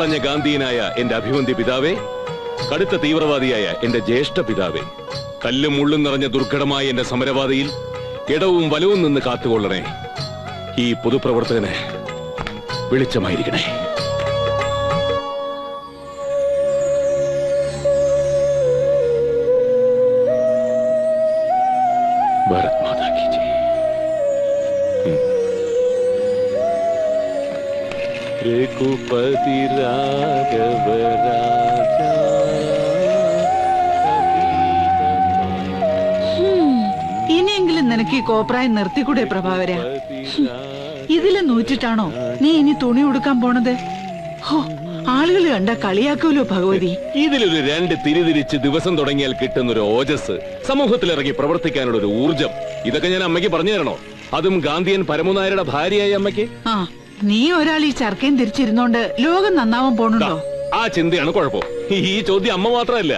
കരളഞ്ഞ ഗാന്ധിയനായ എന്റെ അഭിവന്ദ്യ പിതാവേ, കടുത്ത തീവ്രവാദിയായ എന്റെ ജ്യേഷ്ഠ പിതാവേ, കല്ലും മുള്ളും നിറഞ്ഞ ദുർഘടമായ എന്റെ സമരപാതയിൽ ഇടവും വലവും നിന്ന് കാത്തുകൊള്ളണേ. ഈ പൊതുപ്രവർത്തകന് വെളിച്ചമായിരിക്കണേ. ഭാരത് മാതാ കി ജയ്. രഘുപതി രാഘവ രാജാ. ഇനിയെങ്കിലും നിനക്ക് ഈ കോപ്രായം നിർത്തിക്കൂടെ പ്രഭാവര? ഇതില് നൂറ്റിട്ടാണോ നീ ഇനി തുണി ഉടുക്കാൻ പോണത്? ആളുകൾ കണ്ട കളിയാക്കൂലോ ഭഗവതി. ഇതിലൊരു രണ്ട് തിരിതിരിച്ച് ദിവസം തുടങ്ങിയാൽ കിട്ടുന്നൊരു ഓജസ്, സമൂഹത്തിലിറങ്ങി പ്രവർത്തിക്കാനുള്ള ഒരു ഊർജം, ഇതൊക്കെ ഞാൻ അമ്മയ്ക്ക് പറഞ്ഞു തരണോ? അതും ഗാന്ധിയൻ പരമനായരുടെ ഭാര്യയായ അമ്മയ്ക്ക്. ആ, നീ ഒരാൾ ഈ ചർക്കയും തിരിച്ചിരുന്നോണ്ട് ലോകം നന്നാവാൻ പോണുണ്ടോ? ആ ചിന്തയാണ് കുഴപ്പം. ഈ ചോദ്യം അമ്മ മാത്രമല്ല,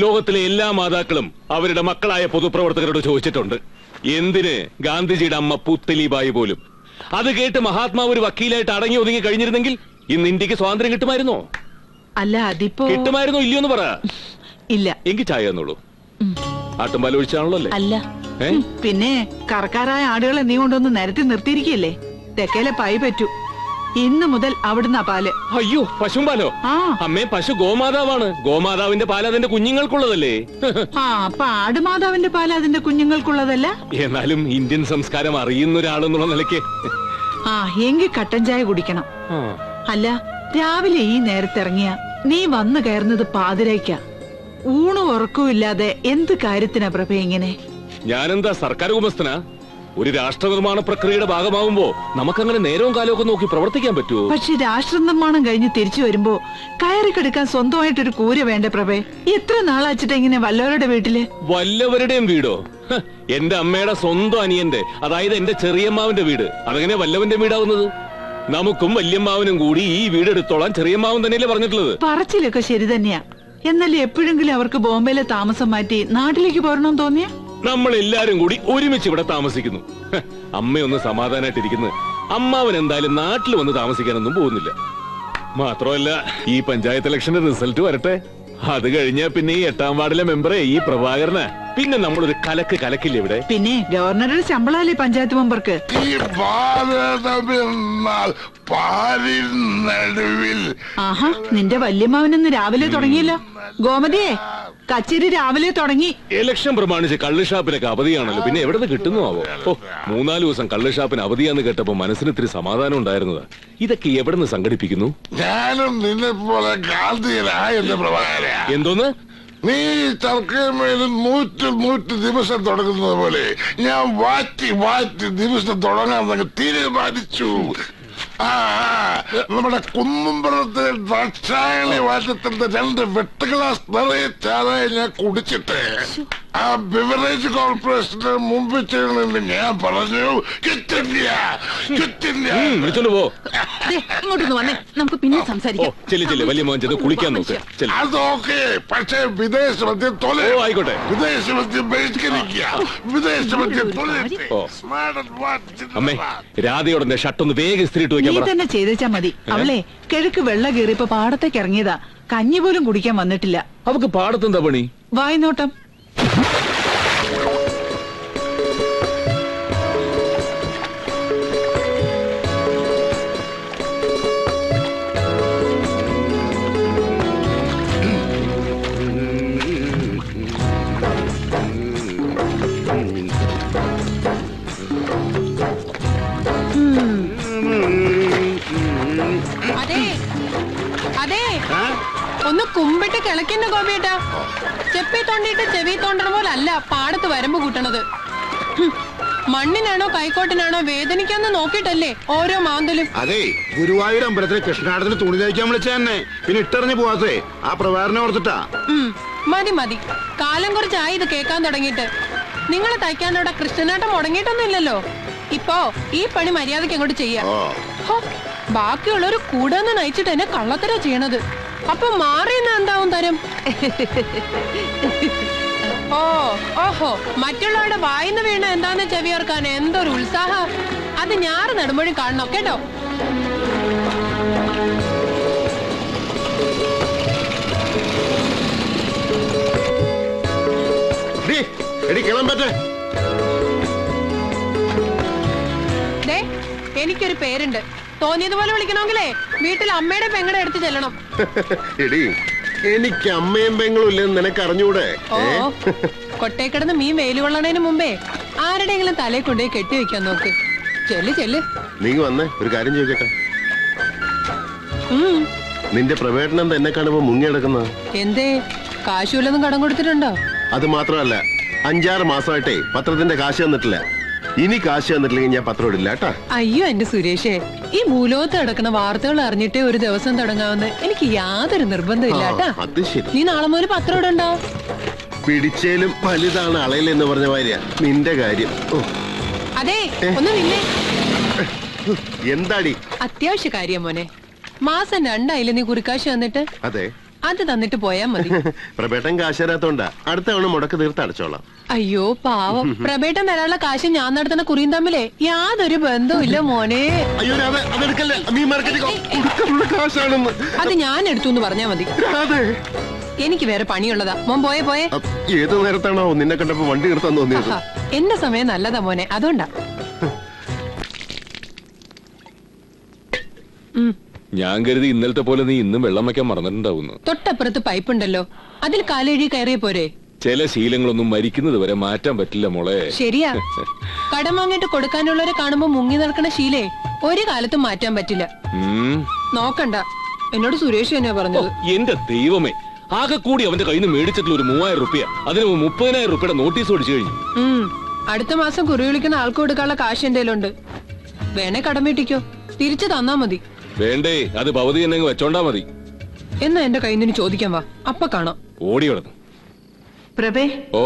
ലോകത്തിലെ എല്ലാ മാതാക്കളും അവരുടെ മക്കളായ പൊതുപ്രവർത്തകരോട് ചോദിച്ചിട്ടുണ്ട്. എന്തിന് ഗാന്ധിജിയുടെ അമ്മ പുത്തലിബായി പോലും. അത് കേട്ട് മഹാത്മാവ് ഒരു വക്കീലായിട്ട് അടങ്ങി ഒതുങ്ങി കഴിഞ്ഞിരുന്നെങ്കിൽ ഇന്ന് ഇന്ത്യക്ക് സ്വാതന്ത്ര്യം കിട്ടുമായിരുന്നോ? അല്ല, അതിപ്പോ കിട്ടുമായിരുന്നോ ഇല്ലയോന്ന് പറ. ഇല്ല. എങ്കിൽ ചായ തന്നോളൂ. ആട്ടുംപാൽ ഒഴിച്ചാണല്ലോ അല്ലേ? അല്ല, പിന്നെ കറക്കാരായ ആടുകളെ നീ കൊണ്ടൊന്ന് നിരത്തി നിർത്തിയിരിക്കല്ലേ? തെക്കേലെ പൈ പറ്റൂ. ഇന്ന് മുതൽ അവിടുന്ന് പാല്. അയ്യോ, പശുമ്പാലോ? അമ്മേ, പശു ഗോമാതാവാണ്. ഗോമാതാവിന്റെ പാല് അതിന്റെ കുഞ്ഞുങ്ങൾക്കുള്ളതല്ലേ? ആ, അപ്പൊ ആടുമാതാവിന്റെ പാല് അതിന്റെ കുഞ്ഞുങ്ങൾക്കുള്ളതല്ല. എന്നാലും ഇന്ത്യൻ സംസ്കാരം അറിയുന്ന ഒരാളെന്നുള്ള നിലയ്ക്ക് ആ, എങ്കിൽ കട്ടൻ ചായ കുടിക്കണം. അല്ല, രാവിലെ ഈ നേരത്തിറങ്ങിയ നീ വന്നു കയറുന്നത് പാതിരയ്ക്ക. ഊണും ഉറക്കവും ഇല്ലാതെ എന്ത് കാര്യത്തിനാ പ്രഭ ഇങ്ങനെ? ഞാനെന്താ സർക്കാർ ഉടമസ്ഥനാ? ഒരു രാഷ്ട്ര നിർമ്മാണ പ്രക്രിയയുടെ ഭാഗമാകുമ്പോ നമുക്കങ്ങനെ നേരവും കാലമൊക്കെ നോക്കി പ്രവർത്തിക്കാൻ പറ്റുമോ? പക്ഷെ രാഷ്ട്ര നിർമ്മാണം കഴിഞ്ഞ് തിരിച്ചു വരുമ്പോ കയറി കിടക്കാൻ സ്വന്തമായിട്ടൊരു കൂര വേണ്ട പ്രഭേ. എത്ര നാളാച്ചിട്ട് ഇങ്ങനെ വല്ലവരുടെ വീട്ടില്? വല്ലവരുടെയും വീടോ? എന്റെ അമ്മയുടെ സ്വന്തം അനിയന്റെ, അതായത് എന്റെ ചെറിയമ്മാവന്റെ വീട്. അതെങ്ങനെ വല്ലവന്റെ വീടാവുന്നത്? നമുക്കും വല്യമ്മാവനും കൂടി ഈ വീടെടുത്തോളാൻ ചെറിയമ്മാവൻ തന്നെയല്ലേ പറഞ്ഞിട്ടുള്ളത്? പറച്ചിലൊക്കെ ശരി തന്നെയാ. എന്നാലും എപ്പോഴെങ്കിലും അവർക്ക് ബോംബെയിലെ താമസം മാറ്റി നാട്ടിലേക്ക് പോരണമെന്ന് തോന്നിയ നമ്മൾ എല്ലാരും കൂടി ഒരുമിച്ച് ഇവിടെ താമസിക്കുന്നു. അമ്മയൊന്ന് സമാധാനായിട്ടിരിക്കുന്നു. അമ്മാവൻ എന്തായാലും നാട്ടിൽ വന്ന് താമസിക്കാനൊന്നും പോകുന്നില്ല. മാത്രമല്ല, ഈ പഞ്ചായത്ത് ഇലക്ഷന്റെ റിസൾട്ട് വരട്ടെ. അത് കഴിഞ്ഞാ പിന്നെ ഈ 8ാം വാർഡിലെ മെമ്പറെ ഈ പ്രഭാകരന് പിന്നെ നമ്മളൊരു കലക്കില്ല ഇവിടെ. പിന്നെ ഗവർണറുടെ ശമ്പളമല്ലേ പഞ്ചായത്ത് മെമ്പർക്ക്? ആഹാ, നിന്റെ വല്യമ്മാവനൊന്ന് രാവിലെ തുടങ്ങിയല്ലോ. ഗോമതിയെ, കച്ചേരി രാവിലെ തുടങ്ങി. ഇലക്ഷൻ പ്രമാണിച്ച് കള്ളുഷാപ്പിനൊക്കെ അവധിയാണല്ലോ. പിന്നെ എവിടെ നിന്ന് കിട്ടുന്നുവോ? 3-4 ദിവസം കള്ളുഷാപ്പിന് അവധിയാന്ന് കേട്ടപ്പോ മനസ്സിന് ഇത്തിരി സമാധാനം ഉണ്ടായിരുന്നത്. ഇതൊക്കെ എവിടെ നിന്ന് സംഘടിപ്പിക്കുന്നു? ഞാനും നിന്നെ പോലെ എന്തോന്ന്? നീ ചർക്കമേലും 100 ദിവസം തുടങ്ങുന്നത് പോലെ ഞാൻ വാറ്റി ദിവസം തുടങ്ങാൻ തീരുമാനിച്ചു. നമ്മുടെ കുന്നുംപുറത്തെ ദക്ഷായണി വാറ്റത്തിന്റെ 2 വെട്ടുഗ്ലാസ് നിറയെ ചായ ഞാൻ കുടിച്ചിട്ട് ആ ബിവറേജ് കോർപ്പറേഷന് മുമ്പിൽ ചെയ്യണമെന്ന് ഞാൻ പറഞ്ഞു. നമുക്ക് പിന്നെ സംസാരിക്കാം. അതൊക്കെ, പക്ഷേ വിദേശ മദ്യം ആയിക്കോട്ടെ. വിദേശ മദ്യം ബഹിഷ്കരിക്കുക. വിദേശ മദ്യം അമ്മേ, രാധയോടെ ഷർട്ടൊന്ന് വേഗം ഇസ്തിരിട്ട് വെക്കാൻ നീ തന്നെ ചെയ്തേച്ചാ മതി. അവളെ കിഴക്ക് വെള്ള കീറിയപ്പോ പാടത്തേക്ക് ഇറങ്ങിയതാ. കഞ്ഞി പോലും കുടിക്കാൻ വന്നിട്ടില്ല. അവക്ക് പാടത്തെന്താ പണി? വായ്നോട്ടം. ഒന്ന് കുമ്പിട്ട് കിളക്കുന്ന ഗോപിയേട്ടാ. ചെപ്പി തോണ്ടിട്ട് ചെവി തോണ്ടണ പോലല്ല പാടത്ത് വരമ്പ് കൂട്ടണത്. മണ്ണിനാണോ കൈക്കോട്ടിനാണോ വേദനിക്കാന്ന് നോക്കിട്ടല്ലേ ഓരോ മാന്തലും. അതെ, ഗുരുവായൂർ അമ്പലത്തിലെ കൃഷ്ണാടത്തിന് തുണി തയ്ക്കാൻ വിളിച്ച തന്നെ. പിന്നെ ഇട്ടെറിഞ്ഞു പോവാത്തേ ആ പ്രഭാകരനെ ഓർത്തിട്ടാ. മതി മതി, കാലം കുറച്ചായി ഇത് കേൾക്കാൻ തുടങ്ങിയിട്ട്. നിങ്ങൾ തയ്ക്കാനോടെ കൃഷ്ണനാട്ടം മുടങ്ങിയിട്ടൊന്നും ഇല്ലല്ലോ. ഇപ്പോ ഈ പണി മര്യാദക്ക് അങ്ങോട്ട് ചെയ്യാം. ബാക്കിയുള്ളൊരു കൂടാന്ന് നയിച്ചിട്ട് എന്നെ കള്ളത്തര ചെയ്യണത്. അപ്പൊ മാറിയെന്ന് എന്താവും തരം? ഓഹോ, മറ്റുള്ളവരുടെ വായിന്ന് വീണ എന്താന്ന് ചെവിയോർക്കാൻ എന്തൊരു ഉത്സാഹം. അത് ഞാറ് നടുമ്പോഴും കാണണം കേട്ടോ. എടി കിളമ്പറ്റേ. ദേ, എനിക്കൊരു പേരുണ്ട്. തോന്നിയതുപോലെ വിളിക്കണമെങ്കിലേ വീട്ടിൽ അമ്മയുടെ പെങ്ങടെ അടുത്ത് ചെല്ലണം. എടി എനിക്ക് അമ്മയും പെങ്ങളും ഇല്ലെന്ന് നിനക്ക് അറിഞ്ഞൂടെ? ഓ, കൊട്ടേക്കിടന്ന് മീൻ വെയിൽ കൊള്ളണേന് മുമ്പേ ആരുടെയെങ്കിലും തലയിൽ കൊണ്ടുപോയി കെട്ടിവെക്കാൻ നോക്ക്. ചെല്ല് ചെല്ല്. നീ വന്നേ, ഒരു കാര്യം ചോദിക്കട്ടെ. നിന്റെ പ്രവേട്ടനം എന്നെ കാണുമ്പോ മുങ്ങിയെടുക്കുന്ന എന്തേ, കാശുവല്ലൊന്നും കടം കൊടുത്തിട്ടുണ്ടോ? അത് മാത്രമല്ല, 5-6 മാസമായിട്ടേ പത്രത്തിന്റെ കാശ് തന്നിട്ടില്ല. ഇനി കാശ് തന്നിട്ടില്ലെങ്കിൽ ഞാൻ പത്രം ഇടില്ല കേട്ടാ. അയ്യോ എന്റെ സുരേഷേ, ഈ ഭൂലോകത്ത് നടക്കുന്ന വാർത്തകൾ അറിഞ്ഞിട്ടേ ഒരു ദിവസം തുടങ്ങാമെന്ന് എനിക്ക് യാതൊരു നിർബന്ധമില്ല കേട്ടാ. അത് ശരി. നീ നാളെ മുതൽ പത്രം ഇടണ്ടോ? പിടിച്ചേലും വലുതാണ് അളയിലെന്ന് പറഞ്ഞ മാതിരിയാ നിന്റെ കാര്യം. അതെ, ഒന്ന് നിന്നെ. എന്താടി? അത്യാവശ്യ കാര്യം മോനെ. മാസം 2 ആയില്ലേ നീ കുറിക്കാശ് തന്നിട്ട്? അതെ, അത് തന്നിട്ട് പോയാ മതി. പ്രബേട്ടൻ കാശ് തരാത്തോണ്ടാ. അടുത്ത തവണ മുടക്ക് തീർത്ത് അടച്ചോളാം. അയ്യോ പാവം, പ്രബേട്ടൻ തരാനുള്ള കാശ് ഞാൻ നടത്തുന്ന കുറിയും തമ്മിലേ യാതൊരു ബന്ധവുമില്ല മോനെ. അയ്യോ അതെടുക്കല്ലേ, നീ കൊടുക്കാനുള്ള കാശാണെന്ന്. അത് ഞാൻ എടുത്തു എന്ന് പറഞ്ഞാ മതി. എനിക്ക് വേറെ പണിയുള്ളതാ. മോൻ പോയേ പോയേ. ഏത് നേരത്താണോ നിന്നെ കണ്ടപ്പോ വണ്ടി നിർത്താൻ തോന്നിയത്? എന്റെ സമയം നല്ലതാ മോനെ, അതുകൊണ്ടാ. ഞാൻ കരുതി ഇന്നലത്തെ പോലെ നീ ഇന്നും വെള്ളം വയ്ക്കാൻ മറന്നിട്ടുണ്ടാവുന്നു. തൊട്ടപ്പുറത്ത് പൈപ്പുണ്ടല്ലോ, അതിൽ കാലെഴുതി കയറിയ പോരെ. ചില ശീലങ്ങളൊന്നും മരിക്കുന്നത് വരെ മാറ്റാൻ പറ്റില്ല മോളെ. ശരിയാ, കടം വാങ്ങിട്ട് കൊടുക്കാനുള്ളവരെ കാണുമ്പോ മുങ്ങി നടക്കണ ശീലേ ഒരു കാലത്തും മാറ്റാൻ പറ്റില്ല. നോക്കണ്ട, എന്നോട് സുരേഷ് തന്നെയാ പറഞ്ഞത്. എന്റെ ദൈവമേ, ആകെ കൂടി അവന്റെ കയ്യിൽ നിന്ന് മേടിച്ചിട്ടുള്ള ഒരു 3000 റുപ്യ, അതിന് 30,000 റുപ്യയുടെ നോട്ടീസ് ഓടിച്ചു കഴിഞ്ഞു. അടുത്ത മാസം കുറി വിളിക്കുന്ന ആൾക്ക് കൊടുക്കാനുള്ള കാശ് എന്റെ കയ്യിലുണ്ട്. വേണേ കടം വീട്ടിക്കോ, തിരിച്ചു തന്നാ മതി. വേണ്ടേ, അത് ഭവതി എന്നെ വെച്ചോണ്ടാ മതി. എന്നാ എന്റെ കയ്യിൽ നിന്ന് ചോദിക്കാൻ വാ, അപ്പൊ കാണാം. ഓടി കിടന്നു. പ്രഭേ, ഓ,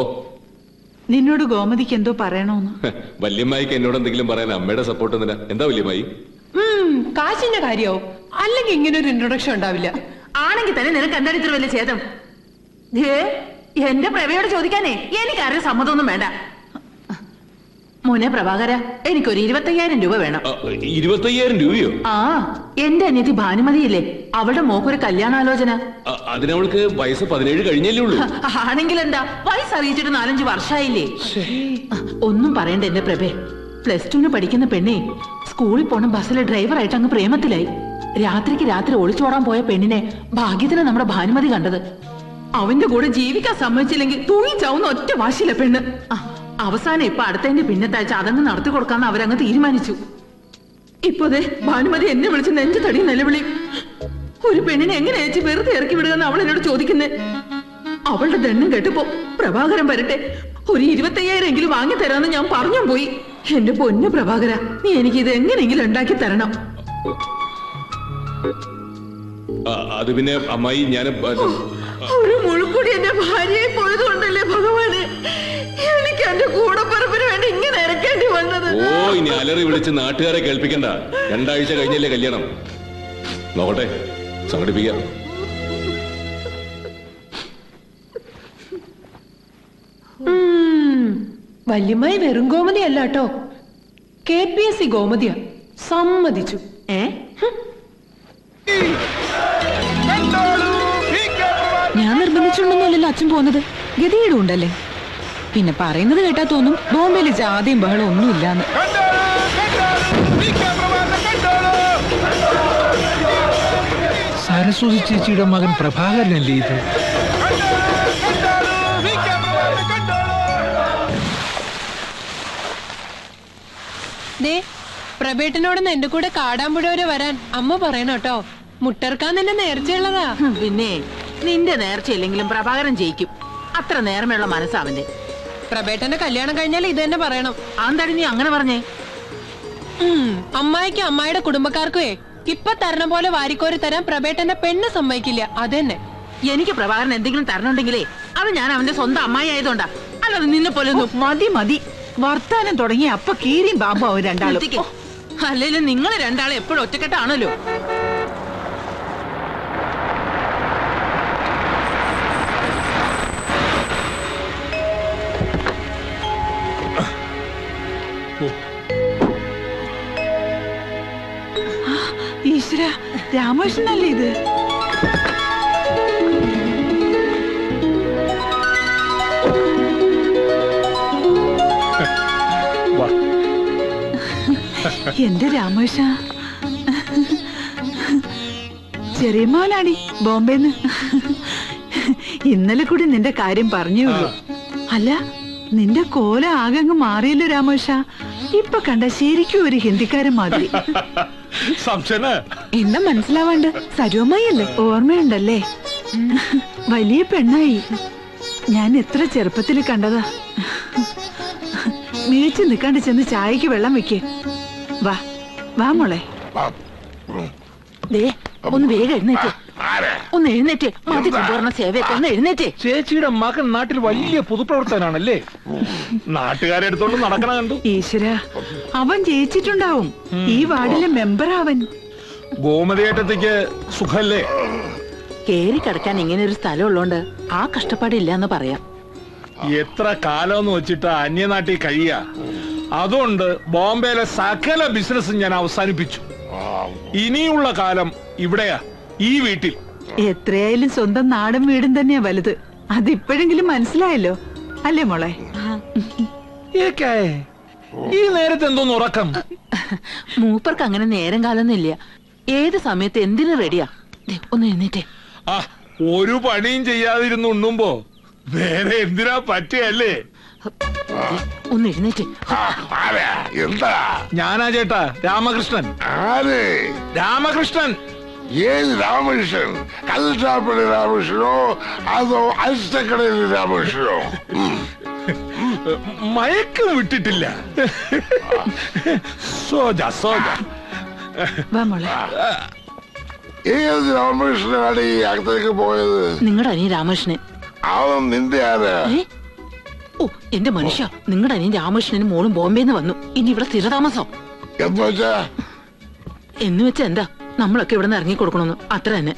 നിന്നോട് ഗോമതിക്ക് എന്തോ പറയണോന്ന്. വല്യമ്മായിക്ക് എന്നോട് എന്തെങ്കിലും പറയാൻ അമ്മയുടെ സപ്പോർട്ട് എന്തിനാ? എന്താ വല്യമ്മായി? കാശിന്റെ കാര്യാവും, അല്ലെങ്കിൽ ഇങ്ങനെ ഒരു ഇൻട്രൊഡക്ഷൻ ഉണ്ടാവില്ല. ആണെങ്കിൽ തന്നെ നിനക്ക് എന്താണ് ഇത്ര വലിയ ഛേദം? എന്റെ പ്രഭയോട് ചോദിക്കാനേ എനിക്കാരും സമ്മതമൊന്നും വേണ്ട. മോനെ പ്രഭാകര, എനിക്കൊരു 25,000 രൂപ വേണം. 25,000 രൂപയോ? ആ, എന്റെ അനിയത്തി ഭാനുമതിയില്ലേ, അവളുടെ മോക്കൊരു കല്യാണാലോചന. അതിനവൾക്ക് വയസ്സ് 17 കഴിഞ്ഞല്ലേ ഉള്ളൂ. ആണെങ്കിൽ എന്താ, വയസ്സ് അറിയിച്ചിട്ട് 4-5 വർഷമായില്ലേ. ഒന്നും പറയണ്ട എന്റെ പ്രഭേ. +2 പഠിക്കുന്ന പെണ്ണെ സ്കൂളിൽ പോണ ബസ്സിലെ ഡ്രൈവറായിട്ട് അങ്ങ് പ്രേമത്തിലായി. രാത്രിക്ക് രാത്രി ഒളിച്ചോടാൻ പോയ പെണ്ണിനെ ഭാഗ്യത്തിന് നമ്മുടെ ഭാനുമതി കണ്ടത്. അവന്റെ കൂടെ ജീവിക്കാൻ സമ്മതിച്ചില്ലെങ്കിൽ തൂങ്ങി ചാവുന്ന ഒറ്റ വാശിയില്ല പെണ്ണ്. അവസാനം ഇപ്പൊ അടുത്തതിന്റെ പിന്നത്താഴ്ച അതങ്ങ് നടത്തി കൊടുക്കാന്ന് അവരങ്ങ് തീരുമാനിച്ചു. ഇപ്പോതെ ഭാനുമതി എന്നെ വിളിച്ച് നെഞ്ചു തടി നിലവിളി. ഒരു പെണ്ണിനെ എങ്ങനെ അയച്ച് വെറുതെ ഇറക്കി വിടുകയെന്ന് അവൾ എന്നോട് ചോദിക്കുന്നേ. അവളുടെ ദണ്ണം കേട്ടപ്പോ പ്രഭാകരൻ വരട്ടെ, ഒരു 25,000 എങ്കിലും വാങ്ങി തരാന്ന് ഞാൻ പറഞ്ഞു പോയി. എന്റെ പൊന്നു പ്രഭാകര, നീ എനിക്ക് ഇത് എങ്ങനെയെങ്കിലും ഉണ്ടാക്കി തരണം. അത് പിന്നെ അമ്മായി, ഞാൻ ഒരു മുഴുക്കൂടി എന്റെ ഭാര്യയെ പോയതുകൊണ്ടല്ലേ ഭഗവാന് എനിക്ക് എന്റെ കൂടപ്പറപ്പിന് വേണ്ടി ഇങ്ങനെ ഇറക്കേണ്ടി വന്നത്. ഓ, ഇനി അലറി വിളിച്ച് നാട്ടുകാരെ കേൾപ്പിക്കണ്ട. 2 ആഴ്ച കഴിഞ്ഞല്ലേ കല്യാണം. നോക്കട്ടെ, സംഘടിപ്പിക്കാം. വല്യമ്മായി വെറും ഗോമതി അല്ല കേട്ടോ, KPSC ഗോമതിയാ. സമ്മതിച്ചു. ഞാൻ നിർബന്ധിച്ചുകൊണ്ടൊന്നുമല്ലല്ലോ അച്ഛൻ പോകുന്നത്, ഗതികേടും ഉണ്ടല്ലേ. പിന്നെ പറയുന്നത് കേട്ടാ തോന്നും ബോംബെയില് ജാതിയും ബഹളം ഒന്നുമില്ലാന്ന്. സരസ്വതി ചേച്ചിയുടെ മകൻ പ്രഭാകരനല്ലേ ഇത്? പ്രബേട്ടനോടൊന്ന് എന്റെ കൂടെ കാടാമ്പുഴ വരെ വരാൻ അമ്മ പറയണം കേട്ടോ. മുട്ടർക്കാൻ നിന്റെ നേർച്ചയുള്ളതാ. പിന്നെ നിന്റെ നേർച്ചയില്ലെങ്കിലും പ്രഭാകരൻ ജയിക്കും. അത്ര നേർമയുള്ള മനസ്സാവന്റെ. പ്രബേട്ടന്റെ കല്യാണം കഴിഞ്ഞാൽ ഇത് തന്നെ പറയണം. അതെന്താടി നീ അങ്ങനെ പറഞ്ഞേ? അമ്മായിക്കും അമ്മായിയുടെ കുടുംബക്കാർക്കുവേ ഇപ്പൊ തരണ പോലെ വാരിക്കോരി തരാൻ പ്രബേട്ടന്റെ പെണ്ണ് സമ്മതിക്കില്ല. അതെന്നെ. എനിക്ക് പ്രഭാകരൻ എന്തെങ്കിലും തരണുണ്ടെങ്കിലേ അത് ഞാൻ അവന്റെ സ്വന്തം അമ്മായി ആയതുകൊണ്ടാ, അല്ലാതെ നിന്നെ പോലെ മതി മതി വർത്താനം തുടങ്ങി അപ്പൊ കീരിയും ബാമ്പും അവർ രണ്ടാളും. അല്ലെങ്കിലും നിങ്ങൾ രണ്ടാളും എപ്പോഴും ഒറ്റക്കെട്ടാണല്ലോ. ഈശ്വര, രാമകൃഷ്ണനല്ലേ ഇത്? എന്റെ രാമേഷ, ചെറിയ മോനാടി ബോംബെന്ന്. ഇന്നലെ കൂടി നിന്റെ കാര്യം പറഞ്ഞേ ഉള്ളൂ. അല്ല, നിന്റെ കോല ആകെ അങ്ങ് മാറിയല്ലോ രാമേഷ. ഇപ്പൊ കണ്ട ശരിക്കും ഒരു ഹിന്ദിക്കാരൻ മാതിരി. എന്താ മനസ്സിലാവാണ്ട്? സരോമയല്ലേ? ഓർമ്മയുണ്ടല്ലേ? വലിയ പെണ്ണായി. ഞാൻ എത്ര ചെറുപ്പത്തിൽ കണ്ടതാ. മിഴിച്ചു നിൽക്കാണ്ട് ചെന്ന് ചായക്ക് വെള്ളം വെക്ക്. വാ വാ മോളെ. ദേ ഒന്ന് വേഗം എഴുന്നേറ്റ്, ഒന്ന് എഴുന്നേറ്റ്. മതി കൊണ്ടുവരണ സേവയൊക്കെ ഒന്ന് എഴുന്നേറ്റ്. ചേച്ചിയുടെ മകൻ നാട്ടിൽ വലിയ പൊതുപ്രവർത്തനാണല്ലേ? നാട്ടുകാരെ എടുത്തോണ്ട് നടക്കണ കണ്ടു. ഈശ്വര, അവൻ ജയിച്ചിട്ടുണ്ടാവും. ഈ വാർഡിലെ മെമ്പർ അവൻ. ഗോമതിയേട്ടത്തേക്ക് സുഖല്ലേ? കേറി കിടക്കാൻ ഇങ്ങനെ ഒരു സ്ഥലം ഉള്ളോണ്ട് ആ കഷ്ടപ്പാടില്ലാന്ന് പറയാം. എത്ര കാലമെന്ന് വെച്ചിട്ട് അന്യനാട്ടിൽ കഴിയ. അതുകൊണ്ട് ബോംബെയിലെ സകല ബിസിനസ്സും ഞാൻ അവസാനിപ്പിച്ചു. ഇനിയുള്ള കാലം ഇവിടെയാ, ഈ വീട്ടിൽ. എത്രയായാലും സ്വന്തം നാടും വീടും തന്നെയാ വലുത്. അതിപ്പോഴെങ്കിലും മനസ്സിലായല്ലോ അല്ലേ മോളെ? ഈ നേരത്തെ എന്തോന്ന് ഉറക്കം? മൂപ്പർക്ക് അങ്ങനെ നേരം കാലൊന്നും ഇല്ല. ഏത് സമയത്ത് എന്തിനു റെഡിയാ. ഒന്ന് എഴുന്നേറ്റേ. ആ, ഒരു പണിയും ചെയ്യാതിരുന്ന് ഉണ്ണുമ്പോ വേറെ എന്തിനാ പറ്റിയല്ലേ? ഒന്ന് എഴുന്നേറ്റ്. എന്താ? ഞാനാ ചേട്ടാ, രാമകൃഷ്ണൻ. ആര്? രാമകൃഷ്ണൻ. ഏത് രാമകൃഷ്ണൻ? കൽഷാപ്പിലെ രാമകൃഷ്ണനോ അതോ അരിസ്റ്റക്കടയിലെ രാമകൃഷ്ണനോ? മയക്കം വിട്ടിട്ടില്ല. സോജ സോജ. വാ മോളെ. ഏത് രാമകൃഷ്ണനാണ് ഈ അകത്തേക്ക് പോയത്? നിങ്ങളുടെ അനിയൻ രാമകൃഷ്ണൻ. അവൻ നിന്റെ ആരാ? ഓ എന്റെ മനുഷ്യ, നിങ്ങളുടെ അനിയൻ രാമകൃഷ്ണനും മോളും ബോംബെന്ന് വന്നു. ഇനി ഇവിടെ സ്ഥിരതാമസം എന്ന് വെച്ചാ എന്താ? നമ്മളൊക്കെ ഇവിടെ നിന്ന് ഇറങ്ങി കൊടുക്കണമെന്ന് അത്ര തന്നെ.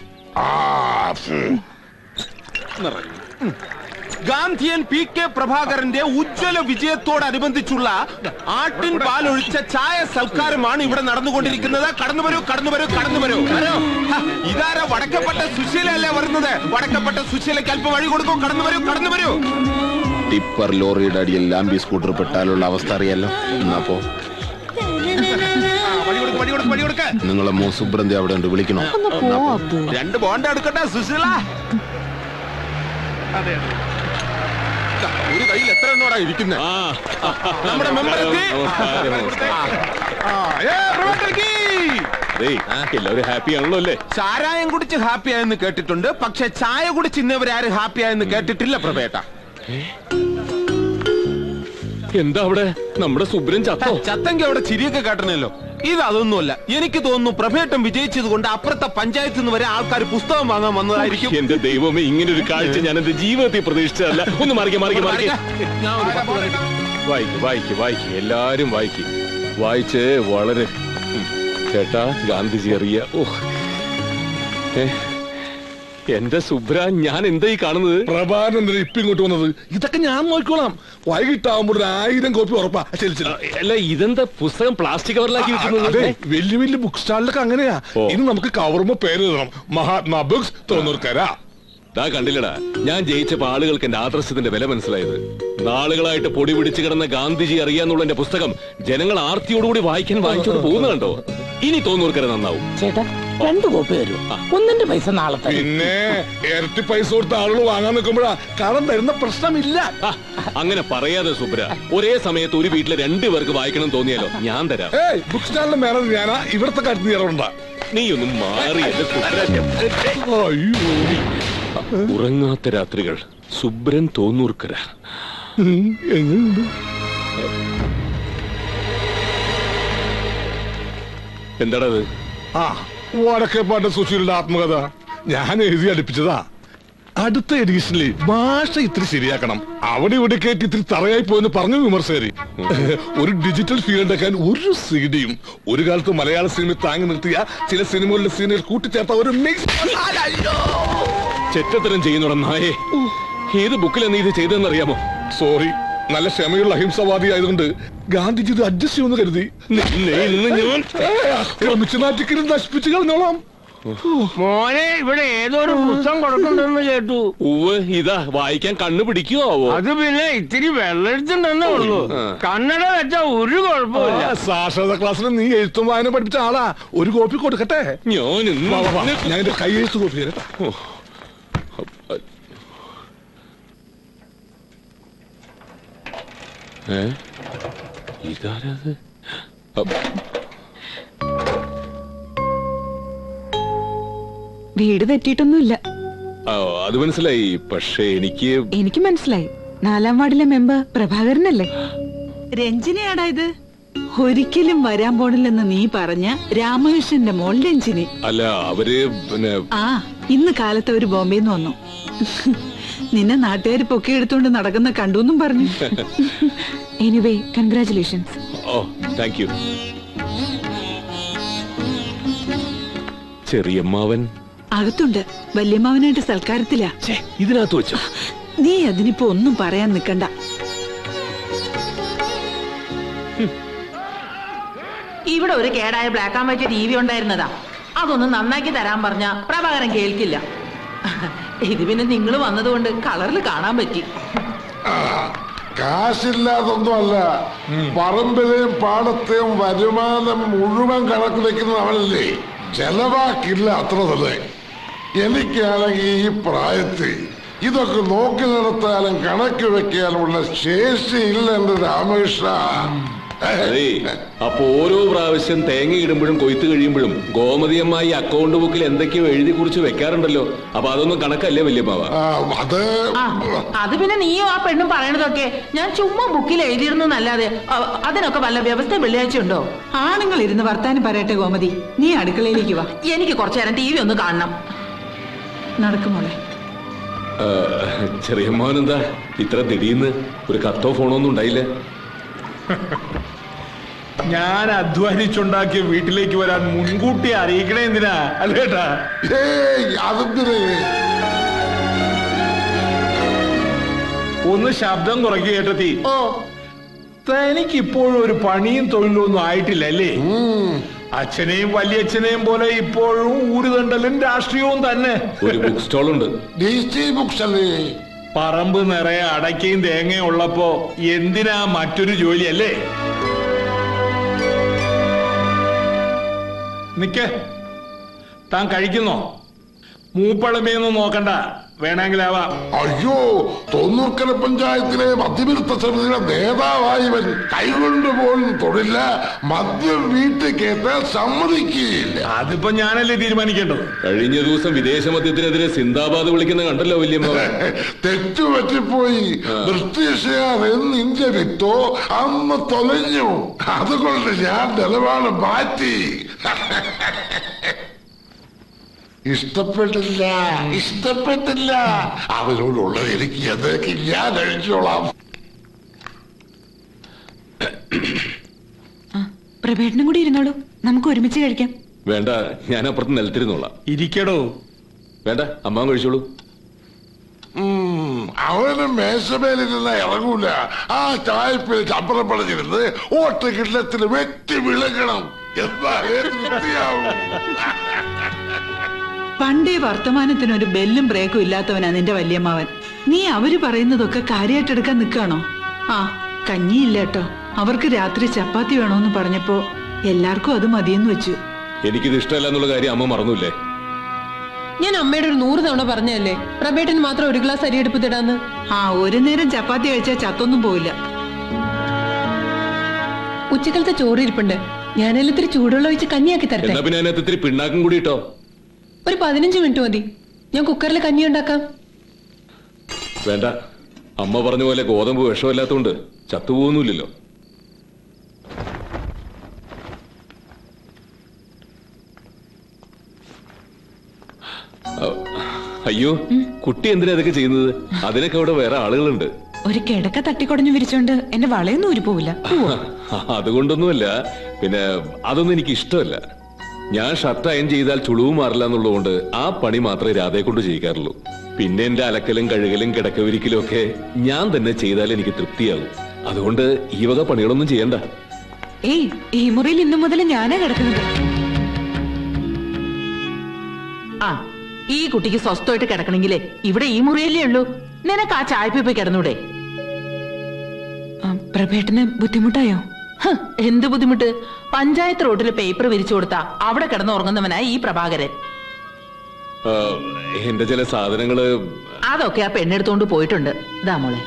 ഗാന്ധിയൻ പി കെ പ്രഭാകരന്റെ ഉജ്ജ്വല വിജയത്തോടനുബന്ധിച്ചുള്ള ആട്ടിൻ പാലൊഴിച്ച ചായ സൽക്കാരമാണ് ഇവിടെ നടന്നുകൊണ്ടിരിക്കുന്നത്. കടന്നു വരൂ, കടന്നു വരൂ, കടന്നു വരൂ. ഇതാരാ? വടക്കപ്പെട്ട സുശീലല്ലേ വരുന്നത്? വടക്കപ്പെട്ട സുശീലയ്ക്ക് അല്പം വഴി കൊടുക്കും. കടന്നു വരൂ, കടന്നു വരൂ. ടിപ്പർ ലോറിയുടെ അടിയിൽ ലാംബി സ്കൂട്ടർ പെട്ടാലുള്ള അവസ്ഥ അറിയാലോ. എന്നപ്പോ നിങ്ങളെ മോസുബ്രന്തി അവിടെ ഉണ്ട്, വിളിക്കണോ? രണ്ട് ബോണ്ട എടുക്കട്ടെ സുശീല. ഒരു കയ്യിൽ എത്ര എണ്ണോടാ ഇരിക്കുന്നത്? നമ്മുടെ മെമ്പർ എല്ലാവരും ഹാപ്പി ആണല്ലോ അല്ലേ? ചാരായം കുടിച്ച് ഹാപ്പി ആയെന്ന് കേട്ടിട്ടുണ്ട്, പക്ഷെ ചായ കുടിച്ച് ഇന്നവരാരും ഹാപ്പി ആയെന്ന് കേട്ടിട്ടില്ല പ്രഭേട്ട. എന്താ അവിടെ? നമ്മുടെ സുബ്രൻ ചത്തോ? ചത്തെങ്കിൽ അവിടെ ചിരിയൊക്കെ കേട്ടണല്ലോ. ഇതൊന്നുമല്ല, എനിക്ക് തോന്നുന്നു പ്രഭേട്ടം വിജയിച്ചത് കൊണ്ട് അപ്പുറത്തെ പഞ്ചായത്തിൽ നിന്ന് വരെ ആൾക്കാർ പുസ്തകം വാങ്ങാൻ വന്നതായിരിക്കും. എന്റെ ദൈവമേ, ഇങ്ങനെ ഒരു കാഴ്ച ഞാൻ എന്റെ ജീവിതത്തിൽ പ്രതീക്ഷിച്ചതല്ല. ഒന്ന് മാറിക്ക. വായിക്ക്, എല്ലാരും വായിക്ക്. വായിച്ച് വളരെ ചേട്ടാ, ഗാന്ധിജി അറിയ. എന്റെ സുബ്ര, ഞാൻ എന്താ ഈ കാണുന്നത്? പ്രഭാകരൻ ഇപ്പൊ ഇങ്ങോട്ട് വന്നത്? ഇതൊക്കെ ഞാൻ നോക്കിക്കോളാം. വൈകിട്ടാവുമ്പോൾ 1000 കോപ്പി ഉറപ്പാ. അല്ല, ഇതെന്താ പുസ്തകം പ്ലാസ്റ്റിക് കവറിലാക്കി വെക്കുന്നത്? വലിയ വലിയ ബുക്ക് സ്റ്റാളിലൊക്കെ അങ്ങനെയാ. ഇനി നമുക്ക് കവറുമ്പോ പേര് എഴുതണം, മഹാത്മാ ബുക്സ്, തോന്നൂർക്കര. ദാ കണ്ടില്ലടാ, ഞാൻ ജയിച്ചപ്പോ ആളുകൾക്ക് എന്റെ ആദർശത്തിന്റെ വില മനസ്സിലായത്. നാളുകളായിട്ട് പൊടി പിടിച്ചു കിടന്ന ഗാന്ധിജി അറിയാന്നുള്ള എന്റെ പുസ്തകം ജനങ്ങൾ ആർത്തിയോടുകൂടി വായിച്ചോണ്ട് പോകുന്ന കണ്ടോ? ഇനി തോന്നൂർക്കര നന്നാവും. ചേട്ടാ, 2 കോപ്പി തരൂ. ഒന്നിന്റെ പൈസ നാളെ. പിന്നെ ഇരട്ടി പൈസ കൊടുത്ത ആളുകൾ വാങ്ങാൻ നിൽക്കുമ്പോഴാ കടം തരുന്ന പ്രശ്നമില്ല. അങ്ങനെ പറയാതെ സുബ്ര, ഒരേ സമയത്ത് ഒരു വീട്ടിലെ 2 പേർക്ക് വായിക്കണം തോന്നിയാലോ? ഞാൻ തരാം. ബുക്ക് സ്റ്റാളിന്റെ മേലെ ഞാനാ, ഇവിടത്തെ കാര്യത്തിൽ നേരമുണ്ടാ. നീ ഒന്നും മാറി എന്റെ സുബ്ര. ഉറങ്ങാത്ത രാത്രികൾ, സുബ്രൻ തോന്നൂർക്കര. എങ്ങനെയുണ്ട്? എന്താണത്? വടക്കേപ്പാട്ട് സുശീലിന്റെ ആത്മകഥ ഞാൻ എഴുതി അടുപ്പിച്ചതാ. അടുത്ത എഡീഷനിൽ ഭാഷ ഇത്തിരി ശരിയാക്കണം. അവിടെ ഇവിടെ കേട്ട് ഇത്തിരി തറയായി പോയെന്ന് പറഞ്ഞു വിമർശകര്. ഒരു ഡിജിറ്റൽ ഫീൽ ഉണ്ടാക്കാൻ ഒരു സീഡിയും, ഒരു കാലത്ത് മലയാള സിനിമ താങ്ങി നിർത്തിയ ചില സിനിമകളിലെ സീനുകൾ കൂട്ടിച്ചേർത്ത ഒരു മിക്സ്. ചെറ്റത്തരം ചെയ്യുന്നുട നായേ. ഏത് ബുക്കിലാ നീ ഇത് ചെയ്തെന്നറിയാമോ? സോറി, നല്ല ക്ഷമയുള്ള അഹിംസവാദി ആയതുകൊണ്ട് ഗാന്ധിജി ഇത് അഡ്ജസ്റ്റ് ചെയ്യുമെന്ന് കരുതി. ആക്രമിച്ച് നാറ്റിക്കലും നശിപ്പിച്ചു കളഞ്ഞോളാം. മോനെ ഇവിടെ ഏതൊരു പുസ്തകം കൊടുക്കണ്ടെന്ന് കേട്ടു. ഉവ് ഇതാ വായിക്കാൻ കണ്ണു പിടിക്കുവോ? അത് പിന്നെ ഇത്തിരി വെള്ളെടുത്തുണ്ടെന്നേ ഉള്ളൂ. കന്നഡ വെച്ചാ ഒരു കുഴപ്പമില്ല. സാക്ഷരതാ ക്ലാസ്സിൽ നീ എഴുത്തും വായന പഠിപ്പിച്ച ആളാ. ഒരു കോപ്പി കൊടുക്കട്ടെ? ഞാൻ എന്റെ കൈ എഴുത്ത് കോപ്പി തരാം. ഇതാരത്? വീട് തെറ്റിയിട്ടൊന്നുമില്ല. അത് മനസ്സിലായി. പക്ഷെ എനിക്ക് മനസ്സിലായി. 4-ാം വാർഡിലെ മെമ്പർ പ്രഭാകരനല്ലേ? രഞ്ജിനിയാടാ ഇത്. ഒരിക്കലും വരാൻ പോണില്ലെന്ന് നീ പറഞ്ഞ രാമകൃഷ്ണന്റെ മോൾ രഞ്ജിനി. അല്ല, അവര് ആ ഇന്ന് കാലത്ത് അവര് ബോംബെന്ന് വന്നു. നിന്നെ നാട്ടുകാര് പൊക്കിയെടുത്തോണ്ട് നടക്കുന്ന കണ്ടുവെന്നും പറഞ്ഞു. Anyway congratulations. Oh thank you. ചെറിയമ്മാവൻ അകത്തുണ്ട്. വല്യമ്മാവനായിട്ട് സൽക്കാരത്തിലാ. ഇതിനകത്ത് വെച്ചോ? നീ അതിനിപ്പോ ഒന്നും പറയാൻ നിക്കണ്ട. ഇവിടെ ഒരു കേടായ ബ്ലാക്ക് ആൻഡ് വൈറ്റ് TV ഉണ്ടായിരുന്നതാ. അതൊന്ന് നന്നാക്കി തരാൻ പറഞ്ഞ പ്രഭാകരൻ കേൾക്കില്ല. ഇത് പിന്നെ നിങ്ങൾ വന്നതുകൊണ്ട് കളറിൽ കാണാൻ പറ്റി. കാശില്ലാതൊന്നും അല്ല, പറമ്പിലെയും പാടത്തെയും വരുമാനം മുഴുവൻ കണക്ക് വെക്കുന്നത് അവനല്ലേ. ചെലവാക്കില്ല, അത്ര തന്നെ. എനിക്കാണെങ്കിൽ ഈ പ്രായത്തിൽ ഇതൊക്കെ നോക്കി നടത്താനും കണക്ക് വെക്കാനുമുള്ള ശേഷിയില്ല എന്റെ രാമകൃഷ്ണ. അതെ, അപ്പൊ ഓരോ പ്രാവശ്യം തേങ്ങ ഇടുമ്പോഴും കൊയ്ത്ത് കഴിയുമ്പോഴും ഗോമതിയമ്മായി അക്കൗണ്ട് ബുക്കിൽ എന്തൊക്കെയോ എഴുതി കുറിച്ച് വെക്കാറുണ്ടല്ലോ. അപ്പൊ അതൊന്നും കണക്കല്ലേ വല്യമ്മാവ? അത് പിന്നെ നീയോ ആ പെണ്ണും പറയണതൊക്കെ ഞാൻ ചുമ്മാ ബുക്കിൽ എഴുതിയിരുന്നു എന്നല്ലാതെ അതിനൊക്കെ വല്ല വ്യവസ്ഥ വെള്ളിയാഴ്ച ഉണ്ടോ? ആണുങ്ങൾ ഇരുന്ന് വർത്താനം പറയട്ടെ ഗോമതി. നീ അടുക്കളയിലേക്ക് വാ. എനിക്ക് കുറച്ചു നേരം TV ഒന്ന് കാണണം. നടക്കുമോളെ. ചെറിയമ്മാവനെന്താ ഇത്ര ദിടീന്ന്? ഒരു കത്തോ ഫോണോ ഒന്നും ഉണ്ടായില്ല? ഞാൻ അധ്വാനിച്ചുണ്ടാക്കിയ വീട്ടിലേക്ക് വരാൻ മുൻകൂട്ടി അറിയിക്കണേ എന്തിനാ അല്ലേട്ടാ? ഒന്ന് ശബ്ദം കുറയ്ക്കുക ഏട്ടത്തി. തനിക്ക് ഇപ്പോഴും ഒരു പണിയും തൊഴിലും ഒന്നും ആയിട്ടില്ല അല്ലേ? അച്ഛനെയും വല്യച്ഛനെയും പോലെ ഇപ്പോഴും ഊരുതണ്ടലും രാഷ്ട്രീയവും തന്നെ. ഒരു ബുക്ക് സ്റ്റോൾ ഉണ്ട്. പറമ്പ് നിറയെ അടയ്ക്കയും തേങ്ങയും ഉള്ളപ്പോ എന്തിനാ മറ്റൊരു ജോലി അല്ലേ? നിക്ക്, താൻ കഴിക്കുന്നോ? മൂപ്പളമയൊന്നും നോക്കണ്ട, വേണമെങ്കിലാവാം. അയ്യോ, തൊണ്ണൂർക്കര പഞ്ചായത്തിലെ മദ്യവിരുദ്ധ സമിതിയുടെ നേതാവായവൻ കൈകൊണ്ട് പോലും തൊഴില്ല. മദ്യം വീട്ടിൽ കേട്ടാൽ സമ്മതിക്കുകയില്ല. അതിപ്പോ ഞാനല്ലേ തീരുമാനിക്കേണ്ടത്. കഴിഞ്ഞ ദിവസം വിദേശ മദ്യത്തിനെതിരെ സിന്ദാബാദ് വിളിക്കുന്ന കണ്ടല്ലോ വല്യമ്മ. തെറ്റുപറ്റിപ്പോയി. ബ്രിട്ടീഷുകാർ എന്ന് ഇന്ത്യ വിട്ടോ അന്ന് തൊലഞ്ഞു. അതുകൊണ്ട് ഞാൻ നിലപാട് മാറ്റി. ഇഷ്ടപ്പെട്ടില്ല. അവരോടുള്ളത് എനിക്ക് എന്തൊക്കെ ഞാൻ കഴിച്ചോളാം. പ്രഭേട്ടനും കൂടി ഇരുന്നോളൂ, നമുക്ക് ഒരുമിച്ച് കഴിക്കാം. വേണ്ട, ഞാൻ അപ്പുറത്ത് നിലത്തിരുന്നോളാം. ഇരിക്കടോ. വേണ്ട, അമ്മാവൻ കഴിച്ചോളൂ. അവന് മേശമേലിരുന്ന ഇറങ്ങൂല. ആ ചായപ്പിൽ ചപ്പറം പടഞ്ഞിരുന്ന് ഓട്ട് കിണ്ണത്തിന് വെട്ടി വിളക്കണം. എന്തായാലും പണ്ടേ വർത്തമാനത്തിനൊരു ബെല്ലും ബ്രേക്കും ഇല്ലാത്തവനാ നിന്റെ വല്യമ്മാവൻ. നീ അവര് പറയുന്നതൊക്കെ കാര്യമായിട്ടെടുക്കാൻ നിൽക്കാണോ? ആ കഞ്ഞിയില്ല കേട്ടോ. അവർക്ക് രാത്രി ചപ്പാത്തി വേണോന്ന് പറഞ്ഞപ്പോ എല്ലാവർക്കും അത് മതിയെന്ന് വെച്ചു. എനിക്കിത് ഇഷ്ടമല്ല എന്നുള്ള കാര്യം അമ്മ മറന്നൂല്ലേ? ഞാൻ അമ്മയുടെ ഒരു 100 തവണ പറഞ്ഞല്ലേ പ്രഭേട്ടന് മാത്രം ഒരു ഗ്ലാസ് അരി എടുപ്പിത്തിടാന്ന്. ആ ഒരു നേരം ചപ്പാത്തി കഴിച്ചാൽ ചത്തൊന്നും പോവില്ല. ഉച്ചക്കലത്തെ ചോറ് ഇരിപ്പുണ്ട്. ഞാനെല്ലാം ഇത്തിരി ചൂടുവെള്ളം ഒഴിച്ച് കഞ്ഞിയാക്കി തരട്ടെ? എന്നാ പിന്നെ അതിനകത്ത് ഇത്തിരി പിണ്ണാക്കും കൂടി ഇട്ടോ. ഒരു 15 മിനിറ്റ് മതി. ഞാൻ കുക്കറിൽ കഞ്ഞി ഉണ്ടാക്കാം. വേണ്ട, അമ്മ പറഞ്ഞ പോലെ ഗോതമ്പ് വിഷമില്ലാത്തോണ്ട് ചത്തുപോകുന്നില്ലല്ലോ. അയ്യോ, കുട്ടി എന്തിനാ അതൊക്കെ ചെയ്യുന്നത്? അതിനൊക്കെ അവിടെ വേറെ ആളുകളുണ്ട്. ഒരു കിടക്ക തട്ടിക്കൊടഞ്ഞു വിരിച്ചോണ്ട് എന്റെ വളയൊന്നും ഊരി പോവില്ല. അതുകൊണ്ടൊന്നുമല്ല, പിന്നെ അതൊന്നും എനിക്ക് ഇഷ്ടമല്ല. ഞാൻ ഷർട്ട് അയൺ ചെയ്താൽ ചുളിവ് മാറില്ല എന്നുള്ളതുകൊണ്ട് ആ പണി മാത്രമേ രാധയെ കൊണ്ട് ചെയ്യിക്കാറുള്ളൂ. പിന്നെ എന്റെ അലക്കലും കഴുകലും കിടക്കവിരിക്കലും ഒക്കെ ഞാൻ തന്നെ ചെയ്താൽ എനിക്ക് തൃപ്തിയാകും. അതുകൊണ്ട് ഈ വക പണികളൊന്നും ചെയ്യണ്ട. ഏയ്, ഈ മുറിയിൽ ഇന്നു മുതൽ ഞാനാ കിടക്കുന്നത്. ആ ഈ കുട്ടിക്ക് സ്വസ്ഥമായിട്ട് കിടക്കണെങ്കിലേ ഇവിടെ ഈ മുറിയല്ലേ ഉള്ളൂ. നിനക്ക് ആ ചായപ്പി പോയി കിടന്നൂടെ? പ്രഭേട്ടന് ബുദ്ധിമുട്ടായോ? എന്ത് ബുദ്ധിമുട്ട്? പഞ്ചായത്ത് റോഡിൽ പേപ്പർ വിരിച്ചു കൊടുത്താ അവിടെ കിടന്ന് ഉറങ്ങുന്നവനായി ഈ പ്രഭാകരൻ. എന്റെ ചില സാധനങ്ങള് അതൊക്കെ ആ പെണ്ണെടുത്തോണ്ട് പോയിട്ടുണ്ട്. ഇതാ മോളെ.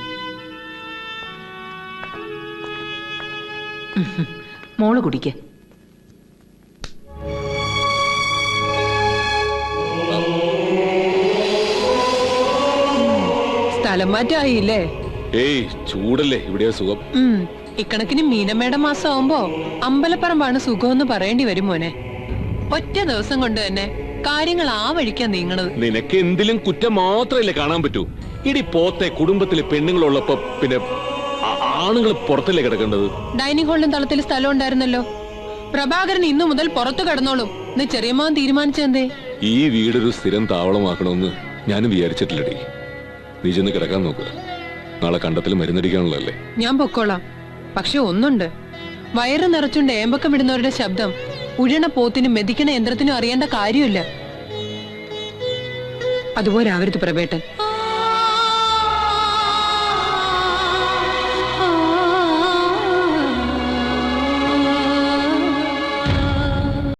മോള് കുടിക്ക. സ്ഥലം മാറ്റായില്ലേ? ഏയ് ചൂടല്ലേ, ഇവിടെയാ സുഖം. ഇക്കണക്കിന് മീനമ്മയുടെ മാസം ആവുമ്പോ അമ്പലപ്പറമ്പാണ് സുഖമെന്ന് പറയേണ്ടി വരും മോനെ. ഒറ്റ ദിവസം കൊണ്ട് തന്നെ കാര്യങ്ങൾ ആ വഴിക്കാ നീങ്ങണത്. നിനക്ക് എന്തിലും കുറ്റം മാത്രമല്ലേ കാണാൻ പറ്റൂ. ഇടി പോത്തെ കുടുംബത്തിലെ പെണ്ണുങ്ങളുള്ളപ്പോ പിന്നെ ആണുങ്ങൾ പുറത്തല്ലേ കിടക്കേണ്ടത്? ഡൈനിങ് ഹാളിലും തളത്തിൽ സ്ഥലം ഉണ്ടായിരുന്നല്ലോ. പ്രഭാകരൻ ഇന്നു മുതൽ പുറത്തു കിടന്നോളും എന്ന് ചെറിയമ്മാൻ തീരുമാനിച്ചെന്തേ? ഈ വീടൊരു സ്ഥിരം താവളമാക്കണമെന്ന് ഞാനും വിചാരിച്ചിട്ടില്ലടി. നീ ചെന്ന് കിടക്കാൻ നോക്കുക. നാളെ കണ്ടത്തിൽ മരുന്നടിക്കാനുള്ളതല്ലേ. ഞാൻ പൊക്കോളാം. പക്ഷെ ഒന്നുണ്ട്, വയറ് നിറച്ചുകൊണ്ട് ഏമ്പക്കം ഇടുന്നവരുടെ ശബ്ദം ഉഴണ പോത്തിനും മെതിക്കണ യന്ത്രത്തിനും അറിയേണ്ട കാര്യമില്ല. അതുപോലെ ആവരുത് പ്രഭേട്ടൻ.